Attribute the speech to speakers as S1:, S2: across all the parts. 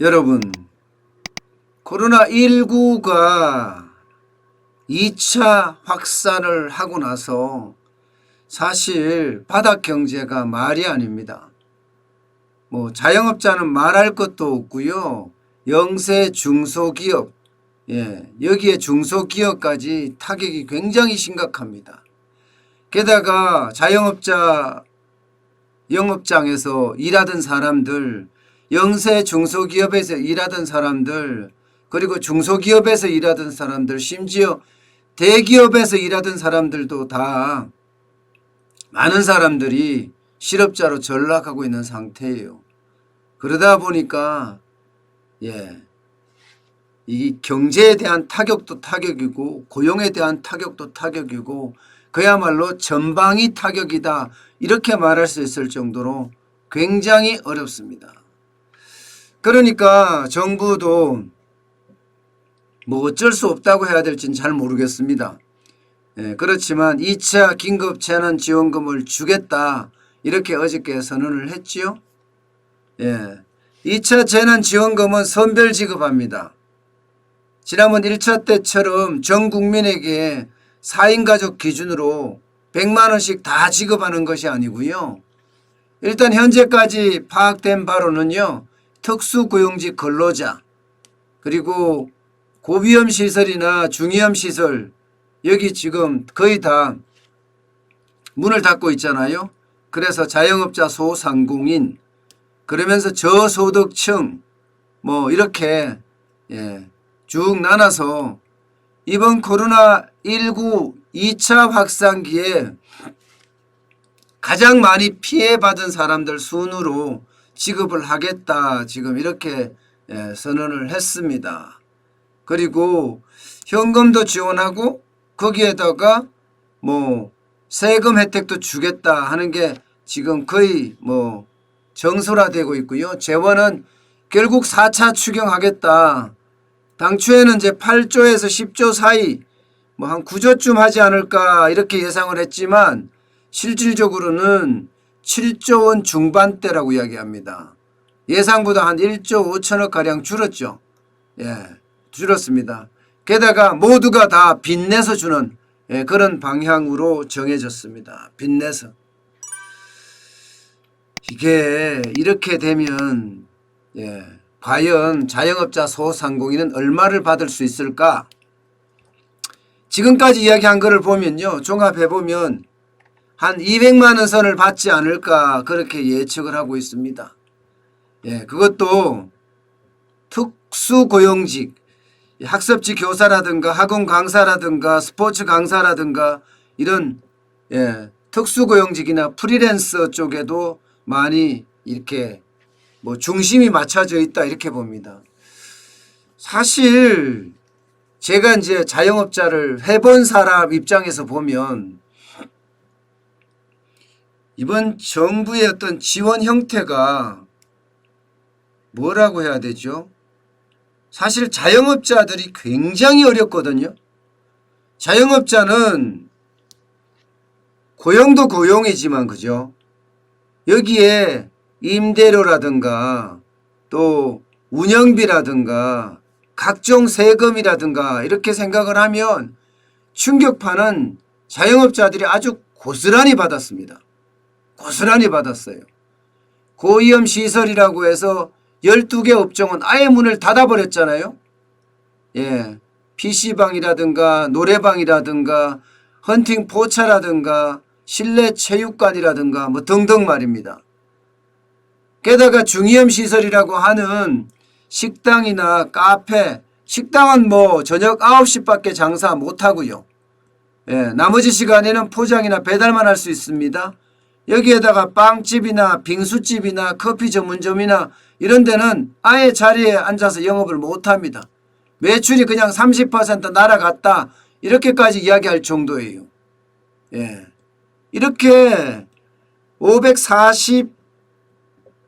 S1: 여러분, 코로나19가 2차 확산을 하고 나서 사실 바닥 경제가 말이 아닙니다. 자영업자는 말할 것도 없고요. 영세 중소기업, 여기에 중소기업까지 타격이 굉장히 심각합니다. 게다가 자영업자 영업장에서 일하던 사람들, 영세 중소기업에서 일하던 사람들, 그리고 중소기업에서 일하던 사람들, 심지어 대기업에서 일하던 사람들도 다 많은 사람들이 실업자로 전락하고 있는 상태예요. 그러다 보니까 이 경제에 대한 타격도 타격이고 고용에 대한 타격도 타격이고 그야말로 전방위 타격이다, 이렇게 말할 수 있을 정도로 굉장히 어렵습니다. 그러니까 정부도 어쩔 수 없다고 해야 될지는 잘 모르겠습니다. 그렇지만 2차 긴급재난지원금을 주겠다, 이렇게 어저께 선언을 했지요. 2차 재난지원금은 선별 지급합니다. 지난번 1차 때처럼 전 국민에게 4인 가족 기준으로 100만 원씩 다 지급하는 것이 아니고요. 일단 현재까지 파악된 바로는요, 특수고용직 근로자, 그리고 고위험 시설이나 중위험 시설, 여기 지금 거의 다 문을 닫고 있잖아요. 그래서 자영업자 소상공인, 그러면서 저소득층 이렇게 쭉 나눠서 이번 코로나19 2차 확산기에 가장 많이 피해받은 사람들 순으로 지급을 하겠다, 지금 이렇게 선언을 했습니다. 그리고 현금도 지원하고 거기에다가 세금 혜택도 주겠다 하는 게 지금 거의 정설화되고 있고요. 재원은 결국 4차 추경하겠다. 당초에는 이제 8조에서 10조 사이 한 9조쯤 하지 않을까, 이렇게 예상을 했지만 실질적으로는 7조 원 중반대라고 이야기합니다. 예상보다 한 1조 5천억 가량 줄었죠. 줄었습니다. 게다가 모두가 다 빚내서 주는 그런 방향으로 정해졌습니다. 빚내서. 이게 이렇게 되면 과연 자영업자 소상공인은 얼마를 받을 수 있을까? 지금까지 이야기한 거를 보면요, 종합해보면 한 200만 원 선을 받지 않을까, 그렇게 예측을 하고 있습니다. 그것도 특수고용직, 학습지 교사라든가 학원 강사라든가 스포츠 강사라든가 이런 특수고용직이나 프리랜서 쪽에도 많이 이렇게 중심이 맞춰져 있다, 이렇게 봅니다. 사실 제가 이제 자영업자를 해본 사람 입장에서 보면 이번 정부의 어떤 지원 형태가 뭐라고 해야 되죠? 사실 자영업자들이 굉장히 어렵거든요. 자영업자는 고용도 고용이지만, 그죠? 여기에 임대료라든가 또 운영비라든가 각종 세금이라든가 이렇게 생각을 하면 충격파는 자영업자들이 아주 고스란히 받았습니다. 고스란히 받았어요. 고위험 시설이라고 해서 12개 업종은 아예 문을 닫아버렸잖아요. PC방이라든가 노래방이라든가 헌팅 포차라든가 실내 체육관이라든가 등등 말입니다. 게다가 중위험 시설이라고 하는 식당이나 카페, 식당은 저녁 9시밖에 장사 못하고요. 나머지 시간에는 포장이나 배달만 할 수 있습니다. 여기에다가 빵집이나 빙수집이나 커피 전문점이나 이런 데는 아예 자리에 앉아서 영업을 못합니다. 매출이 그냥 30% 날아갔다, 이렇게까지 이야기할 정도예요. 이렇게 540,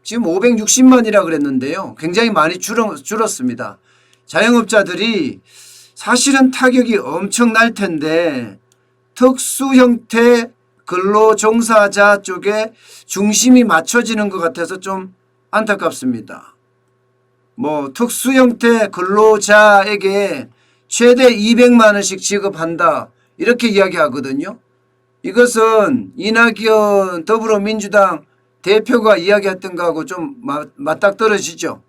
S1: 지금 560만이라 그랬는데요, 굉장히 많이 줄었습니다. 자영업자들이 사실은 타격이 엄청날 텐데 특수 형태 근로종사자 쪽에 중심이 맞춰지는 것 같아서 좀 안타깝습니다. 뭐 특수 형태 근로자에게 최대 200만 원씩 지급한다 이렇게 이야기하거든요. 이것은 이낙연 더불어민주당 대표가 이야기했던 거하고 좀 맞닥뜨려지죠.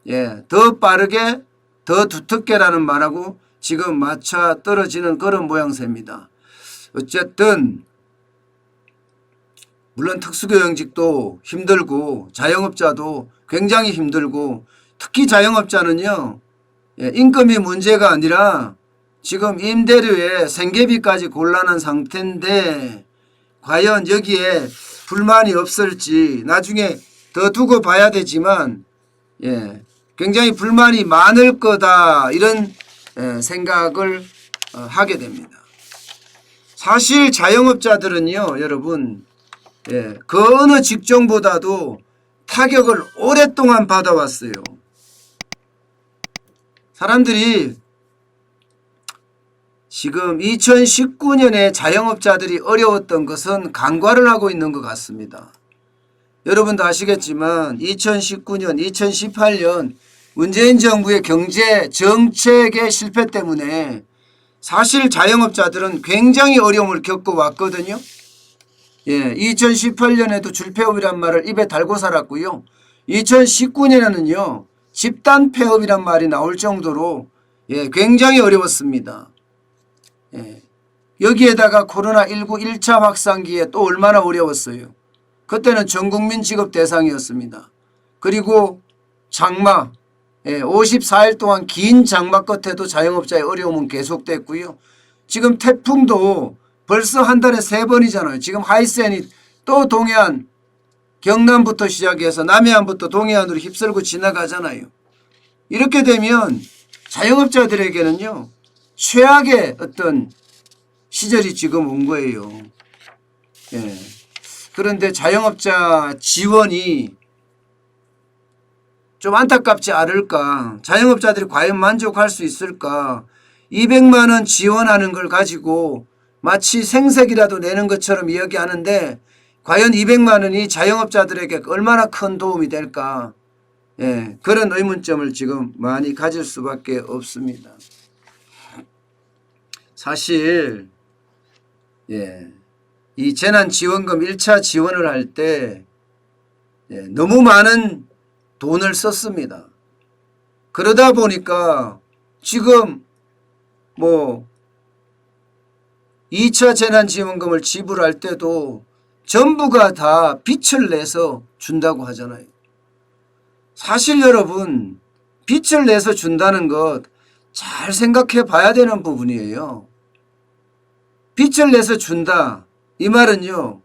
S1: 예, 더 빠르게 더 두텁게라는 말하고 지금 맞춰 떨어지는 그런 모양새입니다. 어쨌든 물론 특수고용직도 힘들고 자영업자도 굉장히 힘들고 특히 자영업자는요, 예, 임금이 문제가 아니라 지금 임대료에 생계비까지 곤란한 상태인데 과연 여기에 불만이 없을지 나중에 더 두고 봐야 되지만, 예, 굉장히 불만이 많을 거다 이런 생각을 하게 됩니다. 사실 자영업자들은요 여러분, 예, 그 어느 직종보다도 타격을 오랫동안 받아왔어요. 사람들이 지금 2019년에 자영업자들이 어려웠던 것은 간과를 하고 있는 것 같습니다. 여러분도 아시겠지만 2019년, 2018년 문재인 정부의 경제 정책의 실패 때문에 사실 자영업자들은 굉장히 어려움을 겪어왔거든요. 예, 2018년에도 줄폐업이란 말을 입에 달고 살았고요. 2019년에는요 집단 폐업이란 말이 나올 정도로, 예, 굉장히 어려웠습니다. 예, 여기에다가 코로나19 1차 확산기에 또 얼마나 어려웠어요. 그때는 전국민 지급 대상이었습니다. 그리고 장마, 예, 54일 동안 긴 장마 끝에도 자영업자의 어려움은 계속됐고요. 지금 태풍도 벌써 한 달에 3번이잖아요. 지금 하이센이 또 동해안, 경남부터 시작해서 남해안부터 동해안으로 휩쓸고 지나가잖아요. 이렇게 되면 자영업자들에게는요 최악의 어떤 시절이 지금 온 거예요. 예. 그런데 자영업자 지원이 좀 안타깝지 않을까? 자영업자들이 과연 만족할 수 있을까? 200만 원 지원하는 걸 가지고 마치 생색이라도 내는 것처럼 이야기하는데 과연 200만 원이 자영업자들에게 얼마나 큰 도움이 될까? 예, 그런 의문점을 지금 많이 가질 수밖에 없습니다. 사실, 예, 이 재난지원금 1차 지원을 할 때, 예, 너무 많은 돈을 썼습니다. 그러다 보니까 지금 뭐 2차 재난지원금을 지불할 때도 전부가 다 빚을 내서 준다고 하잖아요. 사실 여러분, 빚을 내서 준다는 것 잘 생각해 봐야 되는 부분이에요. 빚을 내서 준다 이 말은요,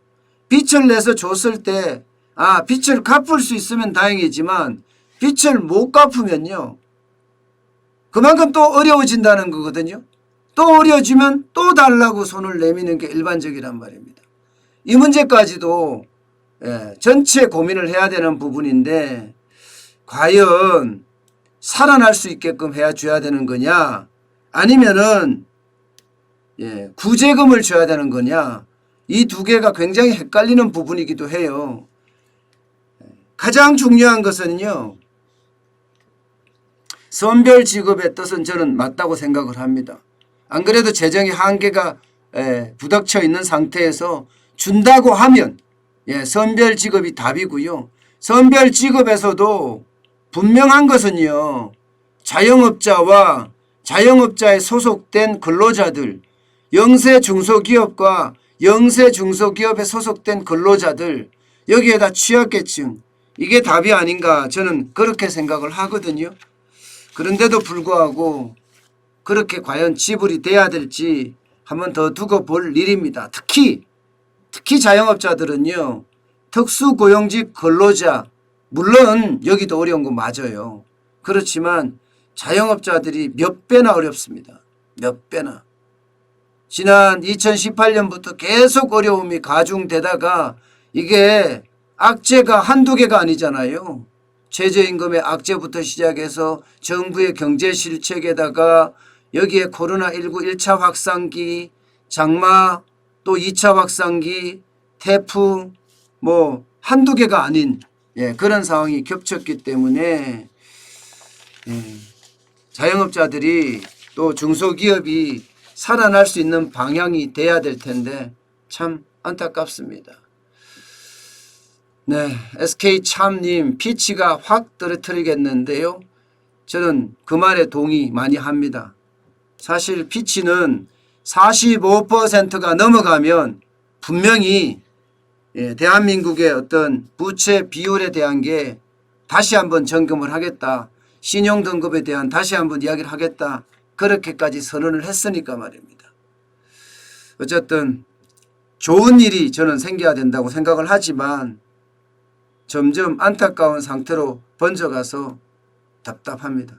S1: 빚을 내서 줬을 때 빚을 갚을 수 있으면 다행이지만 빚을 못 갚으면요 그만큼 또 어려워진다는 거거든요. 또 어려워지면 또 달라고 손을 내미는 게 일반적이란 말입니다. 이 문제까지도, 예, 전체 고민을 해야 되는 부분인데 과연 살아날 수 있게끔 해줘야 되는 거냐 아니면은, 예, 구제금을 줘야 되는 거냐, 이 두 개가 굉장히 헷갈리는 부분이기도 해요. 가장 중요한 것은요 선별 지급의 뜻은 저는 맞다고 생각을 합니다. 안 그래도 재정의 한계가 부닥쳐 있는 상태에서 준다고 하면, 예, 선별 지급이 답이고요. 선별 지급에서도 분명한 것은요 자영업자와 자영업자에 소속된 근로자들, 영세 중소기업과 영세 중소기업에 소속된 근로자들, 여기에다 취약계층, 이게 답이 아닌가 저는 그렇게 생각을 하거든요. 그런데도 불구하고 그렇게 과연 지불이 돼야 될지 한번 더 두고 볼 일입니다. 특히 자영업자들은요 특수고용직 근로자, 물론 여기도 어려운 거 맞아요. 그렇지만 자영업자들이 몇 배나 어렵습니다. 몇 배나. 지난 2018년부터 계속 어려움이 가중되다가 이게 악재가 한두 개가 아니잖아요. 최저임금의 악재부터 시작해서 정부의 경제실책에다가 여기에 코로나19 1차 확산기, 장마, 또 2차 확산기, 태풍, 뭐 한두 개가 아닌, 예, 그런 상황이 겹쳤기 때문에 자영업자들이 또 중소기업이 살아날 수 있는 방향이 돼야 될 텐데 참 안타깝습니다. 네, SK참님 피치가 확 떨어뜨리겠는데요. 저는 그 말에 동의 많이 합니다. 사실 피치는 45%가 넘어가면 분명히 대한민국의 어떤 부채 비율에 대한 게 다시 한번 점검을 하겠다. 신용등급에 대한 다시 한번 이야기를 하겠다. 그렇게까지 선언을 했으니까 말입니다. 어쨌든 좋은 일이 저는 생겨야 된다고 생각을 하지만 점점 안타까운 상태로 번져가서 답답합니다.